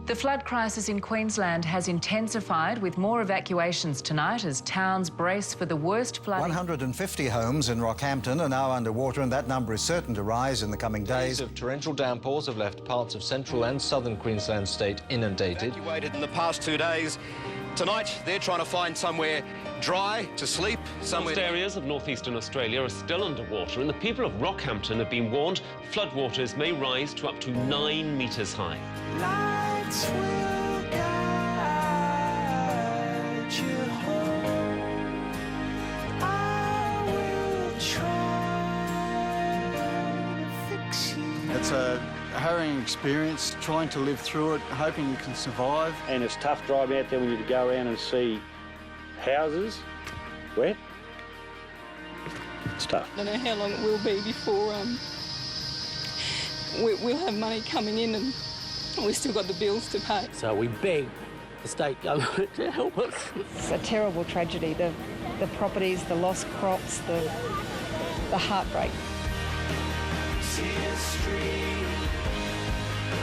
The flood crisis in Queensland has intensified with more evacuations tonight as towns brace for the worst flooding. 150 homes in Rockhampton are now underwater, and that number is certain to rise in the coming days. Of torrential downpours have left parts of central and southern Queensland state inundated. Evacuated in the past 2 days. Tonight, they're trying to find somewhere dry to sleep. Most areas of northeastern Australia are still underwater, and the people of Rockhampton have been warned floodwaters may rise to up to 9 metres high. Lights will guide you home. I will try to fix you. It's a harrowing experience, trying to live through it, hoping you can survive. And it's tough driving out there when you go around and see houses wet. It's tough. I don't know how long it will be before we'll have money coming in, and we've still got the bills to pay. So we beg the state government to help us. It's a terrible tragedy. The properties, the lost crops, the heartbreak. See a stream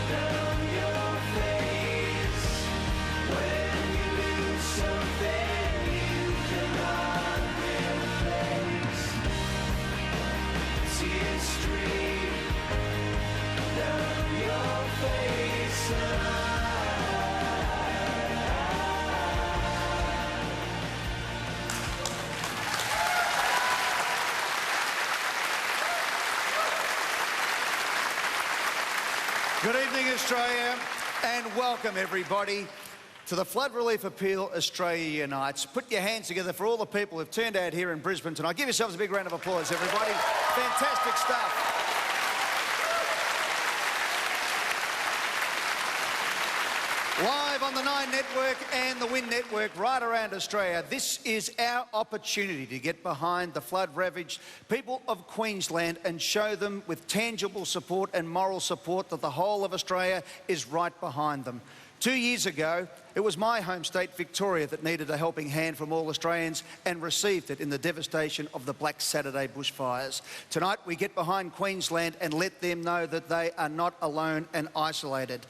down your face. When you lose something you cannot replace. See a stream down your face. Good evening, Australia, and welcome everybody to the Flood Relief Appeal Australia Unites. Put your hands together for all the people who've turned out here in Brisbane tonight. Give yourselves a big round of applause, everybody. Fantastic stuff. Live on the Nine Network and the Win Network right around Australia, this is our opportunity to get behind the flood-ravaged people of Queensland and show them with tangible support and moral support that the whole of Australia is right behind them. 2 years ago, it was my home state, Victoria, that needed a helping hand from all Australians and received it in the devastation of the Black Saturday bushfires. Tonight, we get behind Queensland and let them know that they are not alone and isolated.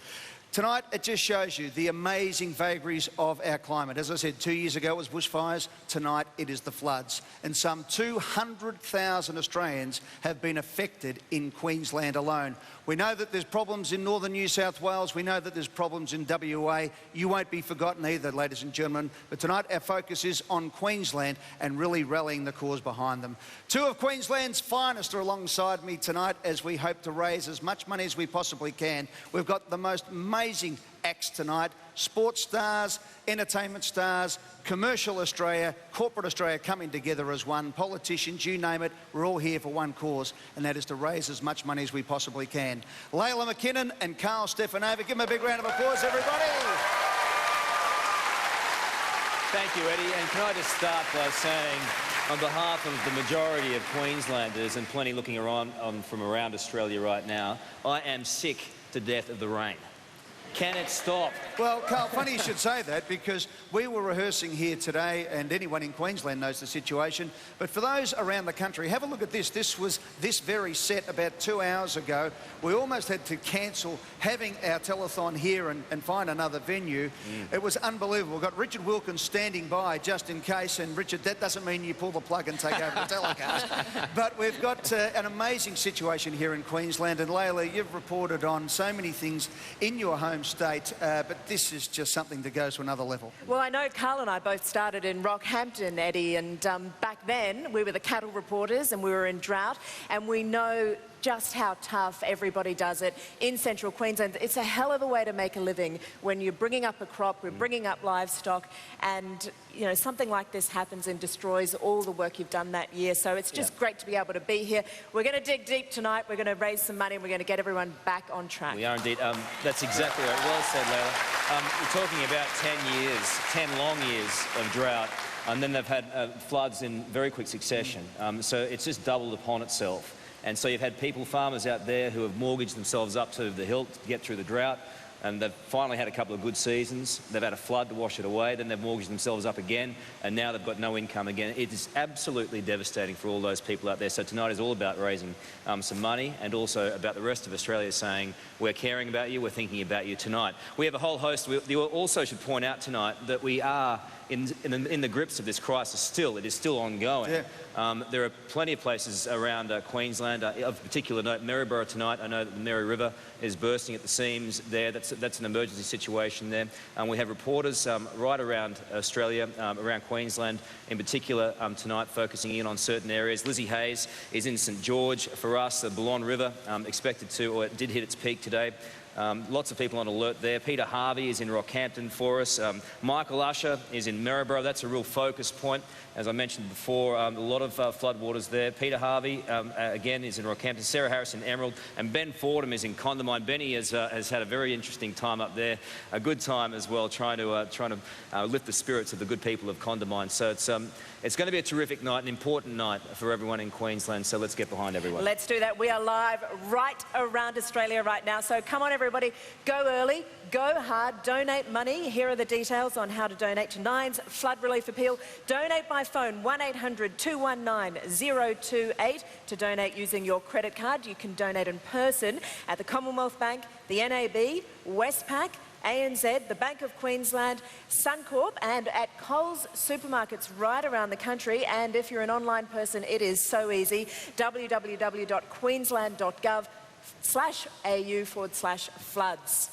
Tonight, it just shows you the amazing vagaries of our climate. As I said, 2 years ago it was bushfires. Tonight, it is the floods. And some 200,000 Australians have been affected in Queensland alone. We know that there's problems in northern New South Wales. We know that there's problems in WA. You won't be forgotten either, ladies and gentlemen. But tonight, our focus is on Queensland and really rallying the cause behind them. Two of Queensland's finest are alongside me tonight as we hope to raise as much money as we possibly can. We've got the most amazing acts tonight: sports stars, entertainment stars, commercial Australia, corporate Australia coming together as one, politicians, you name it. We're all here for one cause, and that is to raise as much money as we possibly can. Layla McKinnon and Carl Stefanova, give them a big round of applause, everybody. Thank you, Eddie. And can I just start by saying, on behalf of the majority of Queenslanders and plenty looking around from around Australia right now, I am sick to death of the rain. Can it stop? Well, Carl, funny you should say that, because we were rehearsing here today, and anyone in Queensland knows the situation. But for those around the country, have a look at this. This was this very set about 2 hours ago. We almost had to cancel having our telethon here and find another venue. It was unbelievable. We've got Richard Wilkins standing by just in case. And Richard, that doesn't mean you pull the plug and take over the telecast. But we've got an amazing situation here in Queensland. And Layla, you've reported on so many things in your home state, but this is just something that goes to another level. Well, I know Carl and I both started in Rockhampton, Eddie, and back then we were the cattle reporters and we were in drought, and we know just how tough everybody does it in central Queensland. It's a hell of a way to make a living when you're bringing up a crop, we're bringing up livestock, and you know, something like this happens and destroys all the work you've done that year. So it's just great to be able to be here. We're going to dig deep tonight. We're going to raise some money and we're going to get everyone back on track. We are indeed. That's exactly right. Well said, Layla. We're talking about 10 years, 10 long years of drought, and then they've had floods in very quick succession. So it's just doubled upon itself. And so you've had people, farmers out there, who have mortgaged themselves up to the hilt to get through the drought. and they've finally had a couple of good seasons. They've had a flood to wash it away, then they've mortgaged themselves up again, and now they've got no income again. It is absolutely devastating for all those people out there. So tonight is all about raising some money, and also about the rest of Australia saying, we're caring about you, we're thinking about you tonight. We have a whole host. You also should point out tonight that we are in the grips of this crisis still. It is still ongoing. Yeah. There are plenty of places around Queensland, of particular note, Maryborough tonight. I know that the Mary River is bursting at the seams there. That's an emergency situation there. We have reporters right around Australia, around Queensland in particular tonight, focusing in on certain areas. Lizzie Hayes is in St George for us. The Boulogne River expected to, or it did hit its peak today. Lots of people on alert there. Peter Harvey is in Rockhampton for us. Michael Usher is in Maryborough. That's a real focus point. As I mentioned before, a lot of floodwaters there. Peter Harvey, again, is in Rockhampton. Sarah Harris in Emerald. And Ben Fordham is in Condamine. Benny has had a very interesting time up there. A good time as well, trying to lift the spirits of the good people of Condamine. So it's going to be a terrific night, an important night for everyone in Queensland. So let's get behind everyone. Let's do that. We are live right around Australia right now. So come on, everybody. Go early, go hard, donate money. Here are the details on how to donate to Nine's flood relief appeal. Donate by phone 1800 219 028 to donate using your credit card. You can donate in person at the Commonwealth Bank, the NAB, Westpac, ANZ, the Bank of Queensland, Suncorp, and at Coles supermarkets right around the country. And if you're an online person, it is so easy. www.queensland.gov/au/floods.